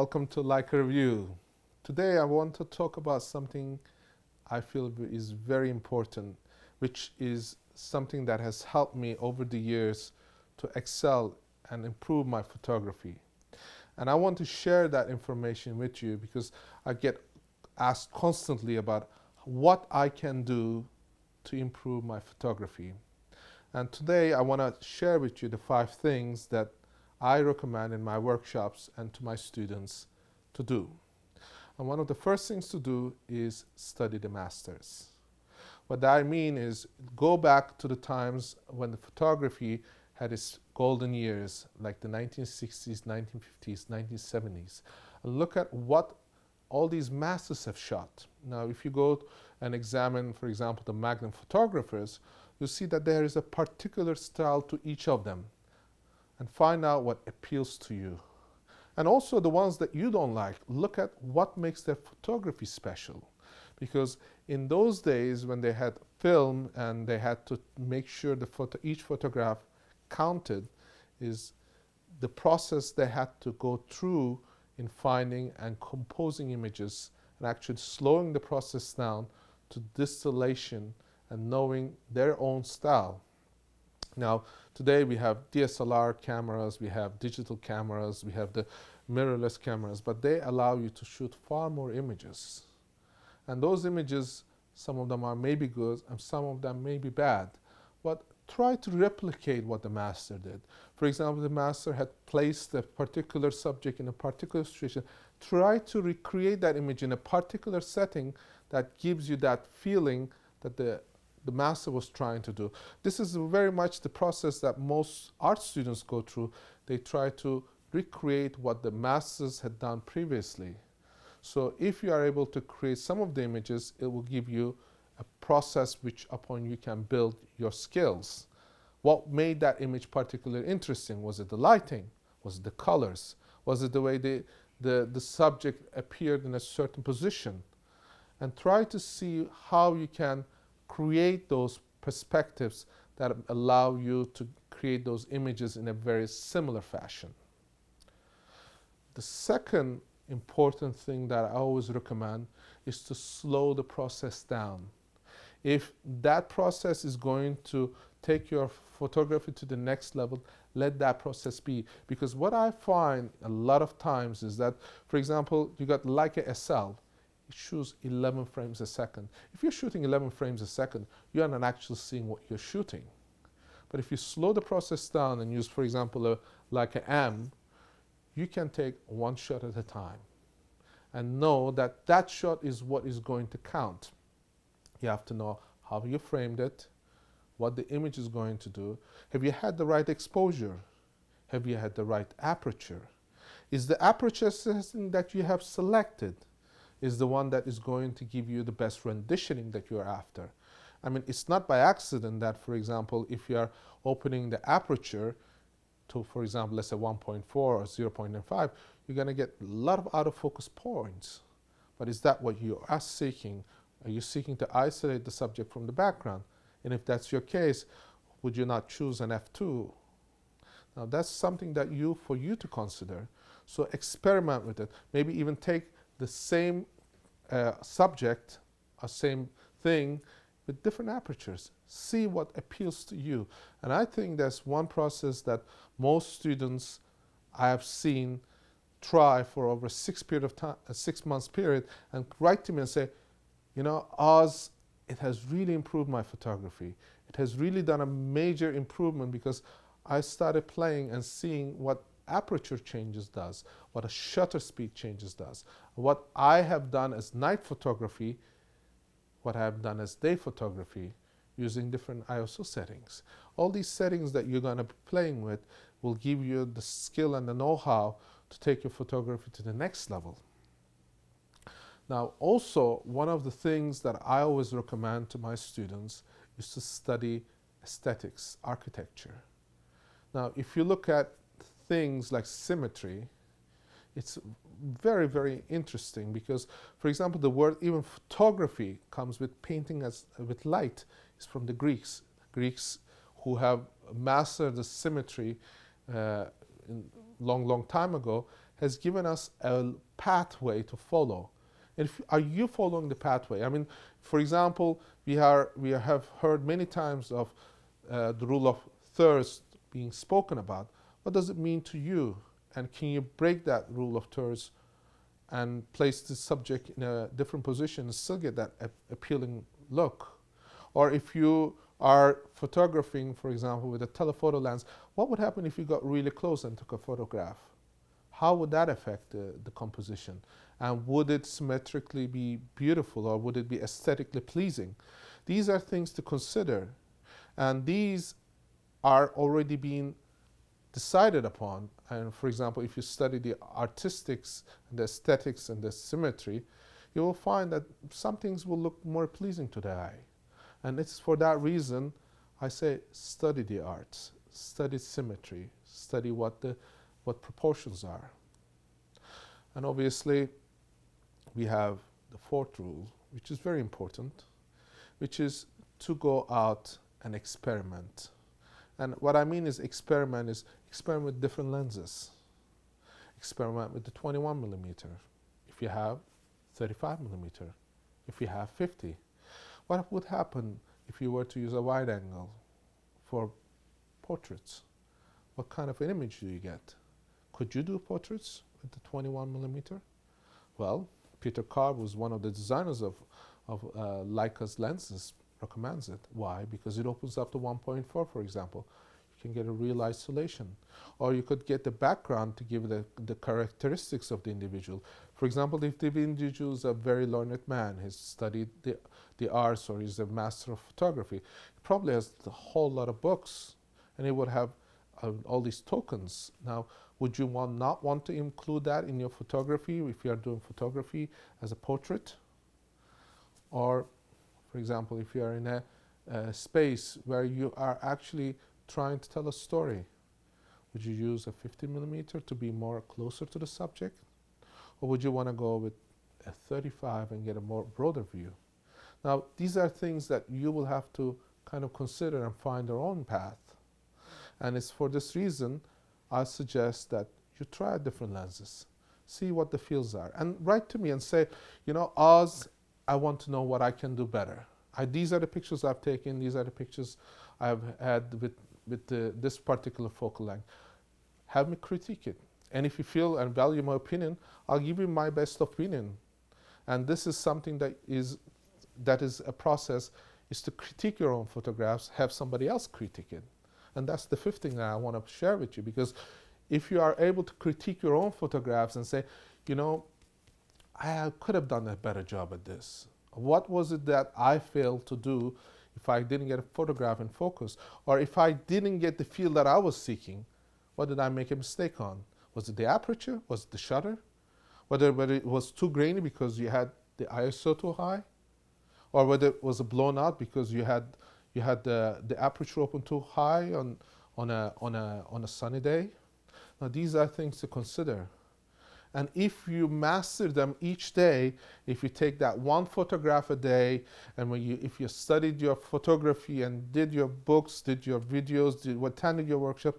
Welcome to Leica Review. Today I want to talk about something I feel is very important, which is something that has helped me over the years to excel and improve my photography. And I want to share that information with you because I get asked constantly about what I can do to improve my photography. And today I want to share with you the 5 things that I recommend in my workshops and to my students to do. And one of the first things to do is study the masters. What I mean is go back to the times when the photography had its golden years, like the 1960s, 1950s, 1970s. And look at what all these masters have shot. Now, if you go and examine, for example, the Magnum photographers, you'll see that there is a particular style to each of them. And find out what appeals to you. And also the ones that you don't like, look at what makes their photography special. Because in those days when they had film and they had to make sure each photograph counted, is the process they had to go through in finding and composing images and actually slowing the process down to distillation and knowing their own style. Now, today we have DSLR cameras, we have digital cameras, we have the mirrorless cameras, but they allow you to shoot far more images. And those images, some of them are maybe good and some of them may be bad, but try to replicate what the master did. For example, the master had placed a particular subject in a particular situation. Try to recreate that image in a particular setting that gives you that feeling that the master was trying to do. This is very much the process that most art students go through. They try to recreate what the masters had done previously. So if you are able to create some of the images, it will give you a process which upon you can build your skills. What made that image particularly interesting? Was it the lighting? Was it the colors? Was it the way the subject appeared in a certain position? And try to see how you can create those perspectives that allow you to create those images in a very similar fashion. The second important thing that I always recommend is to slow the process down. If that process is going to take your photography to the next level, let that process be. Because what I find a lot of times is that, for example, you got Leica SL, it shoots 11 frames a second. If you're shooting 11 frames a second, you are not actually seeing what you're shooting. But if you slow the process down and use, for example, a Leica M, you can take one shot at a time and know that that shot is what is going to count. You have to know how you framed it, what the image is going to do. Have you had the right exposure? Have you had the right aperture? Is the aperture setting that you have selected is the one that is going to give you the best renditioning that you're after? I mean, it's not by accident that, for example, if you are opening the aperture to, for example, let's say 1.4 or 0.95, you're going to get a lot of out of focus points. But is that what you are seeking? Are you seeking to isolate the subject from the background? And if that's your case, would you not choose an f2? Now that's something that for you to consider. So experiment with it. Maybe even take the same subject or same thing with different apertures. See what appeals to you. And I think that's one process that most students I have seen try for over a 6 months period and write to me and say, you know, Oz, it has really improved my photography. It has really done a major improvement because I started playing and seeing what aperture changes does, what a shutter speed changes does. What I have done as night photography, what I have done as day photography, using different ISO settings. All these settings that you're going to be playing with will give you the skill and the know-how to take your photography to the next level. Now, also, one of the things that I always recommend to my students is to study aesthetics, architecture. Now, if you look at things like symmetry, it's very, very interesting because, for example, the word even photography comes with painting with light. It's from the Greeks. Greeks who have mastered the symmetry long time ago has given us a pathway to follow. And are you following the pathway? I mean, for example, we have heard many times of the rule of thirds being spoken about. What does it mean to you? And can you break that rule of thirds and place the subject in a different position and still get that appealing look? Or if you are photographing, for example, with a telephoto lens, what would happen if you got really close and took a photograph? How would that affect the composition? And would it symmetrically be beautiful, or would it be aesthetically pleasing? These are things to consider. And these are already being decided upon. And for example, if you study the artistics, the aesthetics, and the symmetry, you will find that some things will look more pleasing to the eye. And it's for that reason I say study the arts, study symmetry, study what proportions are. And obviously we have the fourth rule, which is very important, which is to go out and experiment. And what I mean is experiment with different lenses. Experiment with the 21 millimeter. If you have 35 millimeter, if you have 50. What would happen if you were to use a wide angle for portraits? What kind of an image do you get? Could you do portraits with the 21 millimeter? Well, Peter Carr was one of the designers of Leica's lenses, recommends it. Why? Because it opens up to 1.4, for example. You can get a real isolation. Or you could get the background to give the characteristics of the individual. For example, if the individual is a very learned man, he's studied the arts, or he's a master of photography, he probably has a whole lot of books, and he would have all these tokens. Now, would you not want to include that in your photography if you are doing photography as a portrait? Or, for example, if you are in a space where you are actually trying to tell a story, would you use a 50 millimeter to be more closer to the subject? Or would you want to go with a 35 and get a more broader view? Now, these are things that you will have to kind of consider and find your own path. And it's for this reason I suggest that you try different lenses, see what the feels are, and write to me and say, you know, Oz, I want to know what I can do better. These are the pictures I've taken, these are the pictures I've had with this particular focal length. Have me critique it. And if you feel and value my opinion, I'll give you my best opinion. And this is something that is a process, is to critique your own photographs, have somebody else critique it. And that's the fifth thing that I want to share with you, because if you are able to critique your own photographs and say, you know, I could have done a better job at this. What was it that I failed to do if I didn't get a photograph in focus? Or if I didn't get the feel that I was seeking, what did I make a mistake on? Was it the aperture? Was it the shutter? Whether it was too grainy because you had the ISO too high? Or whether it was blown out because you had the aperture open too high on a sunny day? Now these are things to consider. And if you master them each day, if you take that one photograph a day, and if you studied your photography and did your books, did your videos, attended your workshop,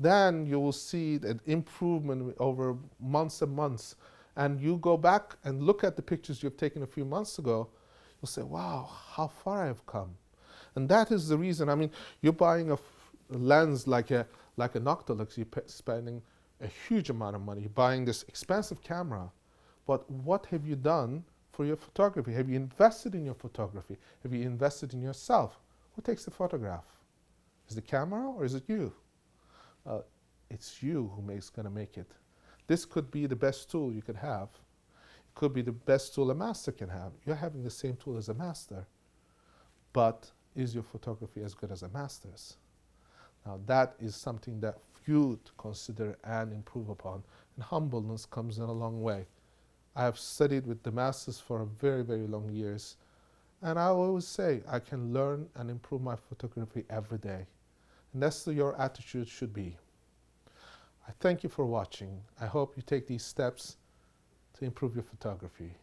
then you will see an improvement over months and months. And you go back and look at the pictures you've taken a few months ago, you'll say, wow, how far I've come. And that is the reason. I mean, you're buying a lens like a Noctilux, you're spending a huge amount of money. You're buying this expensive camera. But what have you done for your photography? Have you invested in your photography? Have you invested in yourself? Who takes the photograph? Is it the camera or is it you? It's you who's going to make it. This could be the best tool you could have. It could be the best tool a master can have. You're having the same tool as a master. But is your photography as good as a master's? Now that is something that you to consider and improve upon. And humbleness comes in a long way. I have studied with the masters for very, very long years. And I always say I can learn and improve my photography every day. And that's your attitude should be. I thank you for watching. I hope you take these steps to improve your photography.